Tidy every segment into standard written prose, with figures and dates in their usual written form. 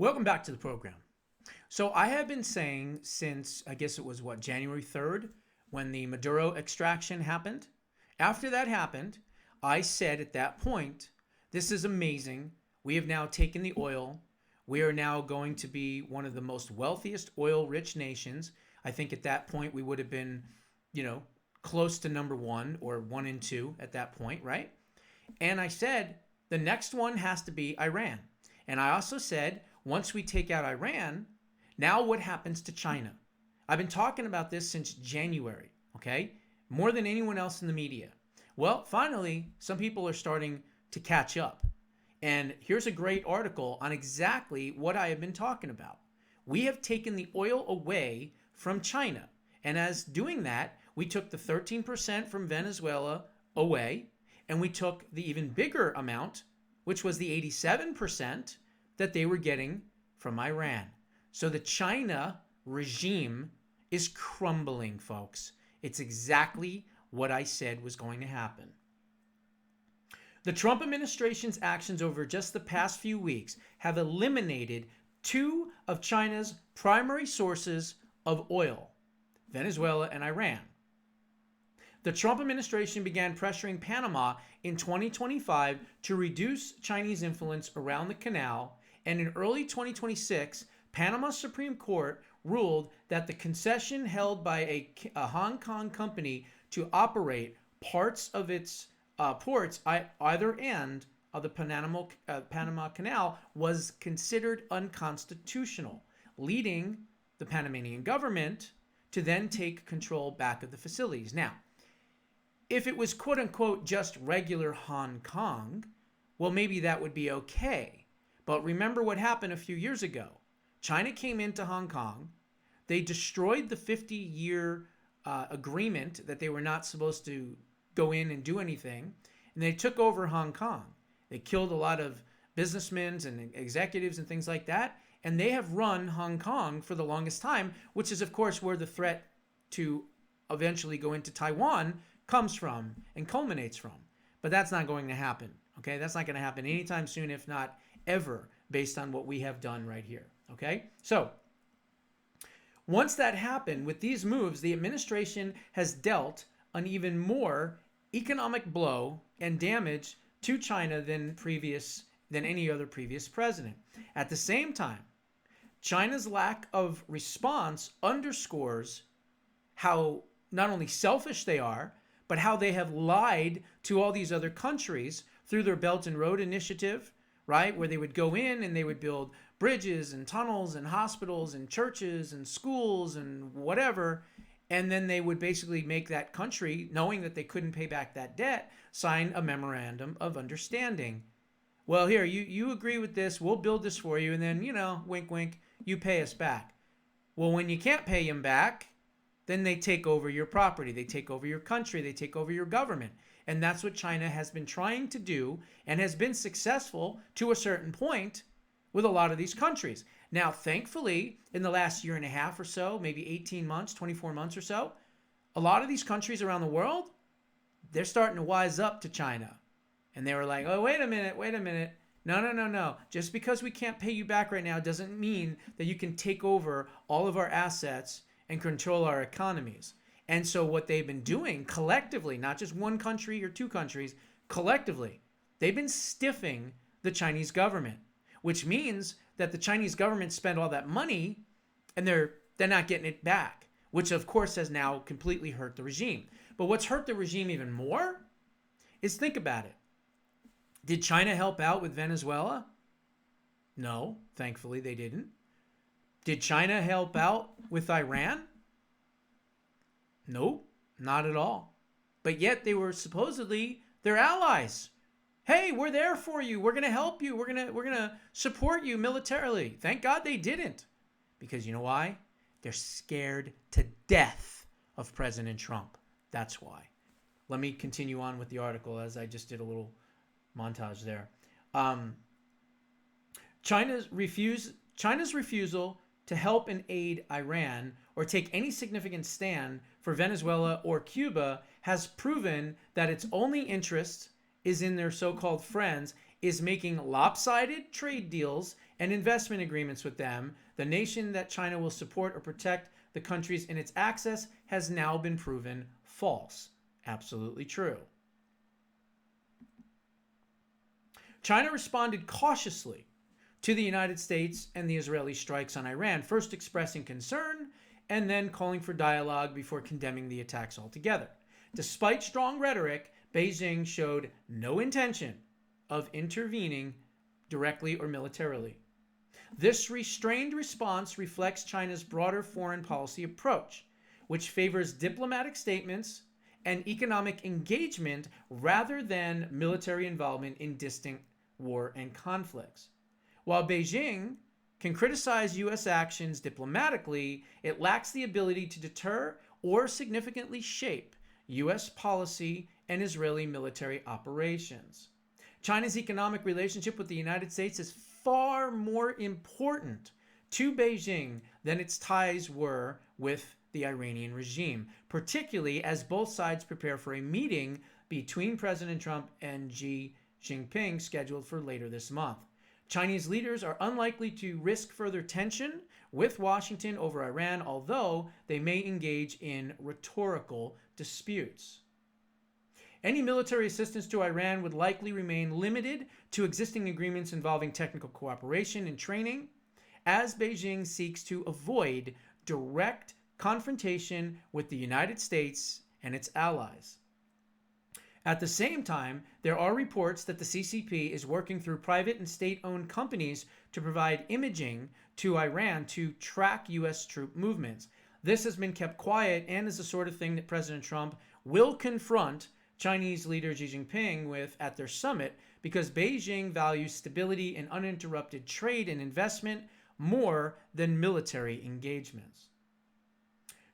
Welcome back to the program. So I have been saying since, I guess it was what, January 3rd, when the Maduro extraction happened. After that happened, I said at that point, this is amazing. We have now taken the oil. We are now going to be one of the most wealthiest oil rich nations. I think at that point we would have been, close to number one or one and two at that point, right? And I said the next one has to be Iran. And I also said once we take out Iran, now what happens to China? I've been talking about this since January, okay? More than anyone else in the media. Well, finally, some people are starting to catch up. And here's a great article on exactly what I have been talking about. We have taken the oil away from China. And as doing that, we took the 13% from Venezuela away, and we took the even bigger amount, which was the 87% that they were getting from Iran. So the China regime is crumbling, folks. It's exactly what I said was going to happen. The Trump administration's actions over just the past few weeks have eliminated two of China's primary sources of oil, Venezuela and Iran. The Trump administration began pressuring Panama in 2025 to reduce Chinese influence around the canal, and in early 2026, Panama's Supreme Court ruled that the concession held by a Hong Kong company to operate parts of its ports either end of the Panama Canal was considered unconstitutional, leading the Panamanian government to then take control back of the facilities. Now, if it was quote unquote just regular Hong Kong, well, maybe that would be okay. But remember what happened a few years ago. China came into Hong Kong. They destroyed the 50-year agreement that they were not supposed to go in and do anything. And they took over Hong Kong. They killed a lot of businessmen and executives and things like that. And they have run Hong Kong for the longest time, which is, of course, where the threat to eventually go into Taiwan comes from and culminates from. But that's not going to happen. Okay, that's not going to happen anytime soon, if not ever, based on what we have done right here. Okay, so once that happened with these moves, the administration has dealt an even more economic blow and damage to China than any other previous president. At the same time, China's lack of response underscores how not only selfish they are, but how they have lied to all these other countries through their Belt and Road Initiative, right? Where they would go in and they would build bridges and tunnels and hospitals and churches and schools and whatever. And then they would basically make that country, knowing that they couldn't pay back that debt, sign a memorandum of understanding. Well, here, you agree with this, we'll build this for you, and then, wink, wink, you pay us back. Well, when you can't pay them back, then they take over your property, they take over your country, they take over your government. And that's what China has been trying to do and has been successful to a certain point with a lot of these countries. Now, thankfully, in the last year and a half or so, maybe 18 months, 24 months or so, a lot of these countries around the world, they're starting to wise up to China. And they were like, oh, wait a minute. No. Just because we can't pay you back right now doesn't mean that you can take over all of our assets and control our economies. And so what they've been doing collectively, not just one country or two countries, collectively, they've been stiffing the Chinese government, which means that the Chinese government spent all that money and they're not getting it back, which of course has now completely hurt the regime. But what's hurt the regime even more is, think about it. Did China help out with Venezuela? No, thankfully they didn't. Did China help out with Iran? Nope, not at all. But yet they were supposedly their allies. Hey, we're there for you. We're going to help you. We're going to support you militarily. Thank God they didn't. Because you know why? They're scared to death of President Trump. That's why. Let me continue on with the article as I just did a little montage there. China's refusal to help and aid Iran or take any significant stand for Venezuela or Cuba has proven that its only interest is in their so-called friends is making lopsided trade deals and investment agreements with them, the nation that China will support or protect the countries in its access has now been proven false. Absolutely true. China responded cautiously to the United States and the Israeli strikes on Iran, first expressing concern and then calling for dialogue before condemning the attacks altogether. Despite strong rhetoric, Beijing showed no intention of intervening directly or militarily. This restrained response reflects China's broader foreign policy approach, which favors diplomatic statements and economic engagement rather than military involvement in distant war and conflicts. While Beijing can criticize U.S. actions diplomatically, it lacks the ability to deter or significantly shape U.S. policy and Israeli military operations. China's economic relationship with the United States is far more important to Beijing than its ties were with the Iranian regime, particularly as both sides prepare for a meeting between President Trump and Xi Jinping scheduled for later this month. Chinese leaders are unlikely to risk further tension with Washington over Iran, although they may engage in rhetorical disputes. Any military assistance to Iran would likely remain limited to existing agreements involving technical cooperation and training, as Beijing seeks to avoid direct confrontation with the United States and its allies. At the same time, there are reports that the CCP is working through private and state-owned companies to provide imaging to Iran to track U.S. troop movements. This has been kept quiet and is the sort of thing that President Trump will confront Chinese leader Xi Jinping with at their summit, because Beijing values stability and uninterrupted trade and investment more than military engagements.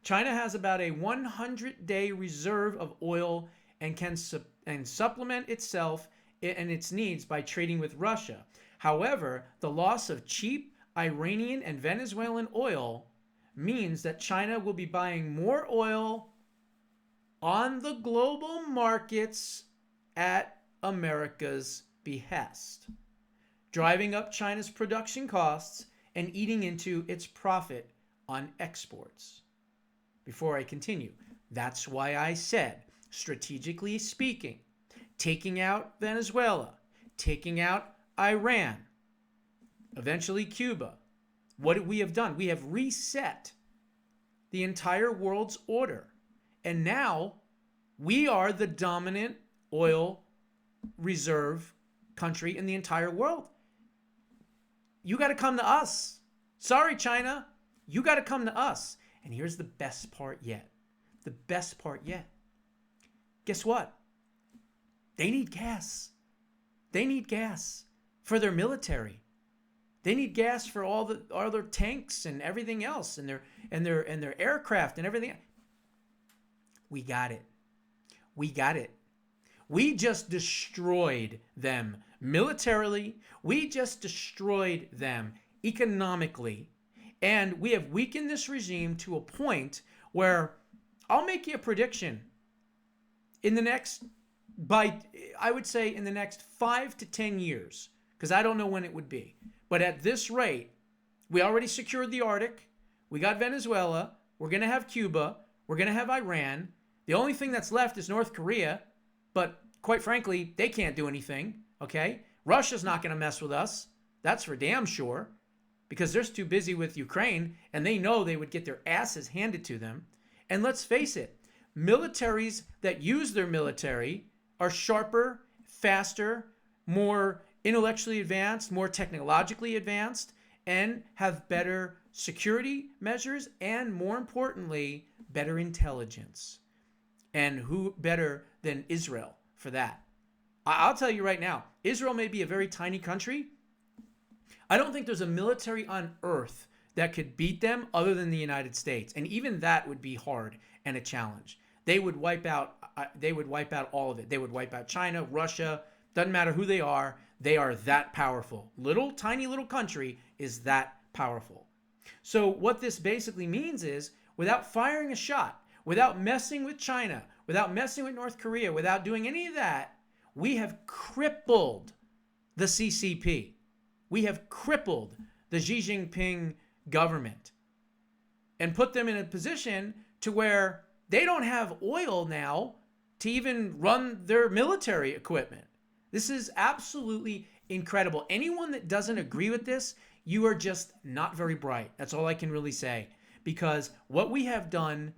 China has about a 100-day reserve of oil and can supplement itself and its needs by trading with Russia. However, the loss of cheap Iranian and Venezuelan oil means that China will be buying more oil on the global markets at America's behest, driving up China's production costs and eating into its profit on exports. Before I continue, that's why I said, strategically speaking, taking out Venezuela, taking out Iran, eventually Cuba, what we have done, we have reset the entire world's order. And now we are the dominant oil reserve country in the entire world. You got to come to us. Sorry, China. You got to come to us. And here's the best part yet. The best part yet. Guess what? They need gas. They need gas for their military. They need gas for all their tanks and everything else, and their aircraft and everything. We got it. We got it. We just destroyed them militarily. We just destroyed them economically. And we have weakened this regime to a point where I'll make you a prediction. I would say in the next 5 to 10 years, because I don't know when it would be. But at this rate, we already secured the Arctic. We got Venezuela. We're going to have Cuba. We're going to have Iran. The only thing that's left is North Korea. But quite frankly, they can't do anything. Okay? Russia's not going to mess with us. That's for damn sure. Because they're too busy with Ukraine, and they know they would get their asses handed to them. And let's face it, militaries that use their military are sharper, faster, more intellectually advanced, more technologically advanced, and have better security measures, and more importantly, better intelligence. And who better than Israel for that? I'll tell you right now, Israel may be a very tiny country. I don't think there's a military on earth that could beat them other than the United States. And even that would be hard and a challenge. They would wipe out all of it. They would wipe out China, Russia, doesn't matter who they are that powerful. Tiny little country is that powerful. So what this basically means is, without firing a shot, without messing with China, without messing with North Korea, without doing any of that, we have crippled the CCP. We have crippled the Xi Jinping government and put them in a position to where they don't have oil now to even run their military equipment. This is absolutely incredible. Anyone that doesn't agree with this, you are just not very bright. That's all I can really say. Because what we have done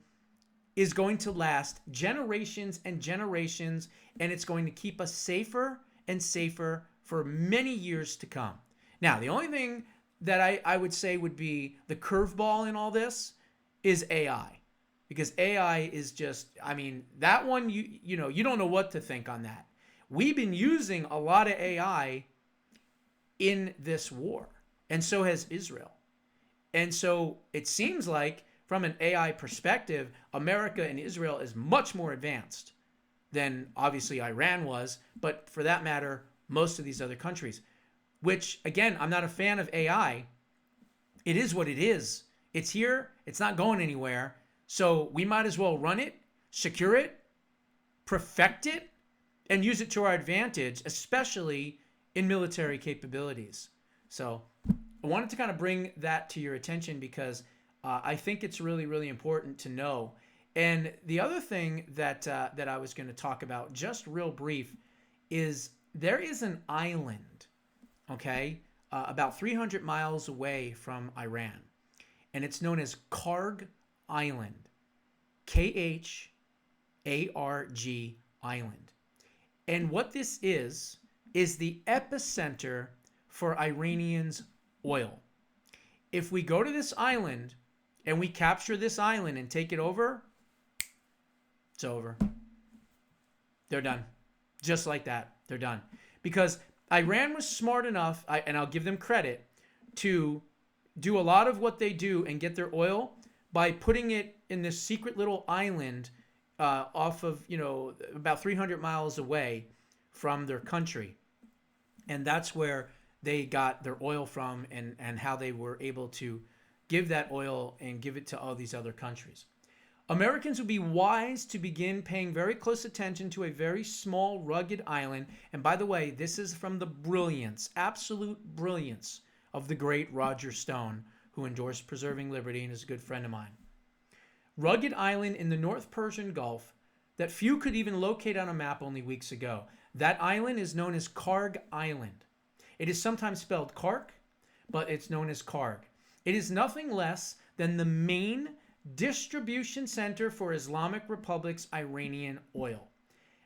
is going to last generations and generations, and it's going to keep us safer and safer for many years to come. Now, the only thing that I would say would be the curveball in all this is AI. Because AI is just, I mean, that one, you know, you don't know what to think on that. We've been using a lot of AI in this war, and so has Israel. And so it seems like from an AI perspective, America and Israel is much more advanced than obviously Iran was, but for that matter, most of these other countries, which again, I'm not a fan of AI. It is what it is. It's here. It's not going anywhere. So we might as well run it, secure it, perfect it, and use it to our advantage, especially in military capabilities. So I wanted to kind of bring that to your attention because I think it's really, really important to know. And the other thing that I was going to talk about, just real brief, is there is an island, okay, about 300 miles away from Iran, and it's known as Karg Island, Kharg Island. And what this is the epicenter for Iranians' oil. If we go to this island and we capture this island and take it over, it's over. They're done. Just like that, they're done. Because Iran was smart enough, and I'll give them credit, to do a lot of what they do and get their oil by putting it in this secret little island off of, you know, about 300 miles away from their country. And that's where they got their oil from, and how they were able to give that oil and give it to all these other countries. Americans would be wise to begin paying very close attention to a very small, rugged island. And by the way, this is from the brilliance, absolute brilliance of the great Roger Stone, who endorsed preserving liberty and is a good friend of mine. Rugged island in the North Persian Gulf that few could even locate on a map only weeks ago. That island is known as Karg Island. It is sometimes spelled Kark, but it's known as Karg. It is nothing less than the main distribution center for Islamic Republic's Iranian oil.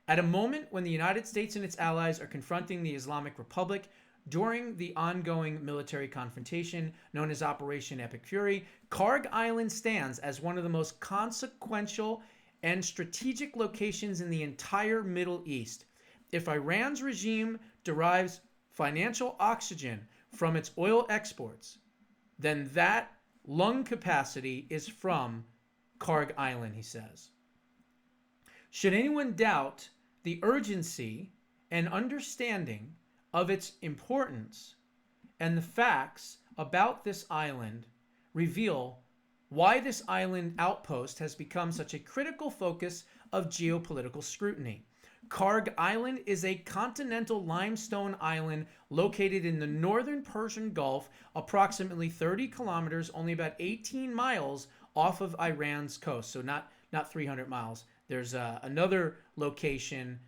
At a moment when the United States and its allies are confronting the Islamic Republic during the ongoing military confrontation known as Operation Epic Fury, Karg Island stands as one of the most consequential and strategic locations in the entire Middle East. If Iran's regime derives financial oxygen from its oil exports, then that lung capacity is from Karg Island, he says. Should anyone doubt the urgency and understanding of its importance, and the facts about this island reveal why this island outpost has become such a critical focus of geopolitical scrutiny. Karg Island is a continental limestone island located in the northern Persian Gulf, approximately 30 kilometers, only about 18 miles off of Iran's coast. So not 300 miles. There's another location.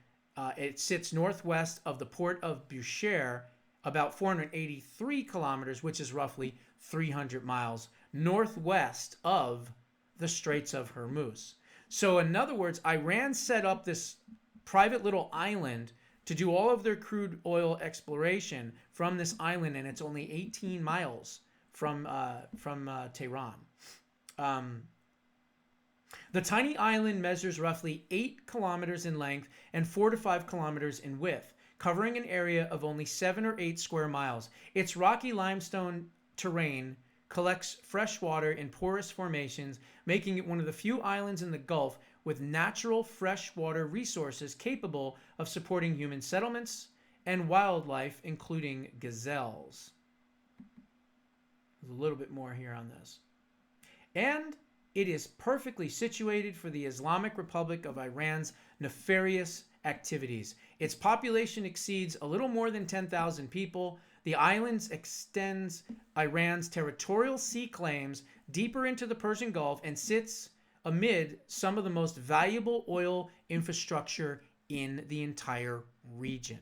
It sits northwest of the port of Bushehr, about 483 kilometers, which is roughly 300 miles northwest of the Straits of Hormuz. So in other words, Iran set up this private little island to do all of their crude oil exploration from this island, and it's only 18 miles from Tehran. The tiny island measures roughly 8 kilometers in length and 4 to 5 kilometers in width, covering an area of only 7 or 8 square miles. Its rocky limestone terrain collects fresh water in porous formations, making it one of the few islands in the Gulf with natural freshwater resources capable of supporting human settlements and wildlife, including gazelles. There's a little bit more here on this. And it is perfectly situated for the Islamic Republic of Iran's nefarious activities. Its population exceeds a little more than 10,000 people. The islands extends Iran's territorial sea claims deeper into the Persian Gulf and sits amid some of the most valuable oil infrastructure in the entire region.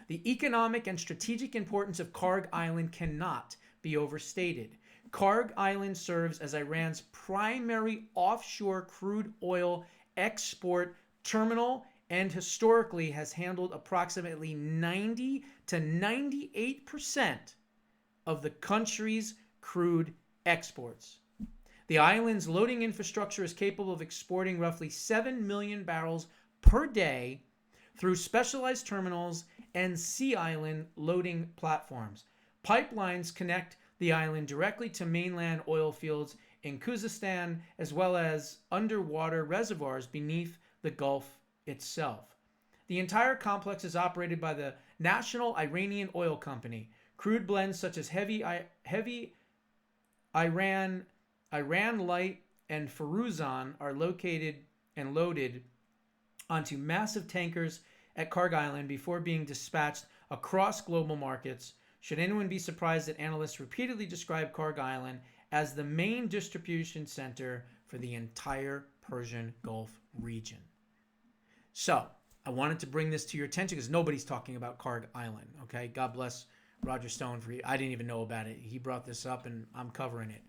The economic and strategic importance of Karg Island cannot be overstated. Karg Island serves as Iran's primary offshore crude oil export terminal and historically has handled approximately 90 to 98% of the country's crude exports. The island's loading infrastructure is capable of exporting roughly 7 million barrels per day through specialized terminals and sea island loading platforms. Pipelines connect the island directly to mainland oil fields in Khuzestan, as well as underwater reservoirs beneath the Gulf itself. The entire complex is operated by the National Iranian Oil Company. Crude blends such as heavy Iran Light, and Firuzan are located and loaded onto massive tankers at Karg Island before being dispatched across global markets. Should anyone be surprised that analysts repeatedly describe Karg Island as the main distribution center for the entire Persian Gulf region? So, I wanted to bring this to your attention because nobody's talking about Karg Island, okay? God bless Roger Stone for I didn't even know about it. He brought this up and I'm covering it.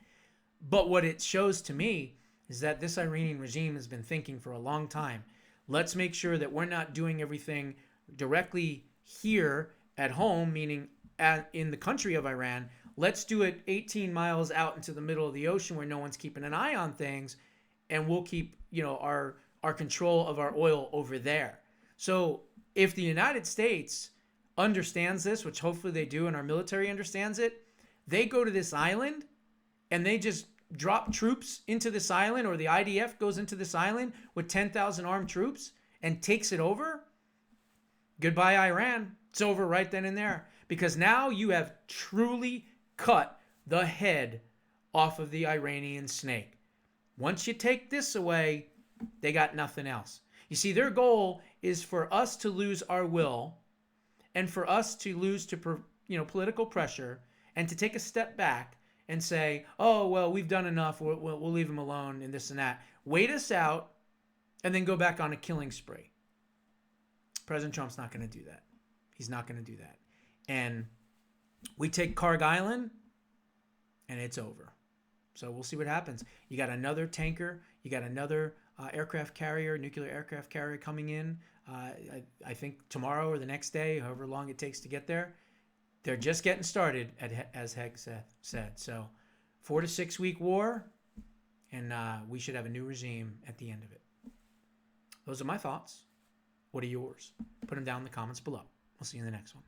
But what it shows to me is that this Iranian regime has been thinking for a long time. Let's make sure that we're not doing everything directly here at home, meaning in the country of Iran. Let's do it 18 miles out into the middle of the ocean where no one's keeping an eye on things, and we'll keep, our control of our oil over there. So if the United States understands this, which hopefully they do, and our military understands it, they go to this island and they just drop troops into this island, or the IDF goes into this island with 10,000 armed troops and takes it over. Goodbye, Iran. It's over right then and there. Because now you have truly cut the head off of the Iranian snake. Once you take this away, they got nothing else. You see, their goal is for us to lose our will and for us to lose to political pressure and to take a step back and say, oh, well, we've done enough. We'll leave them alone and this and that. Wait us out and then go back on a killing spree. President Trump's not going to do that. He's not going to do that. And we take Karg Island and it's over. So we'll see what happens. You got another tanker. You got another aircraft carrier, nuclear aircraft carrier coming in, I think tomorrow or the next day, however long it takes to get there. They're just getting started, as Heg said. So 4 to 6 week war, and we should have a new regime at the end of it. Those are my thoughts. What are yours? Put them down in the comments below. We'll see you in the next one.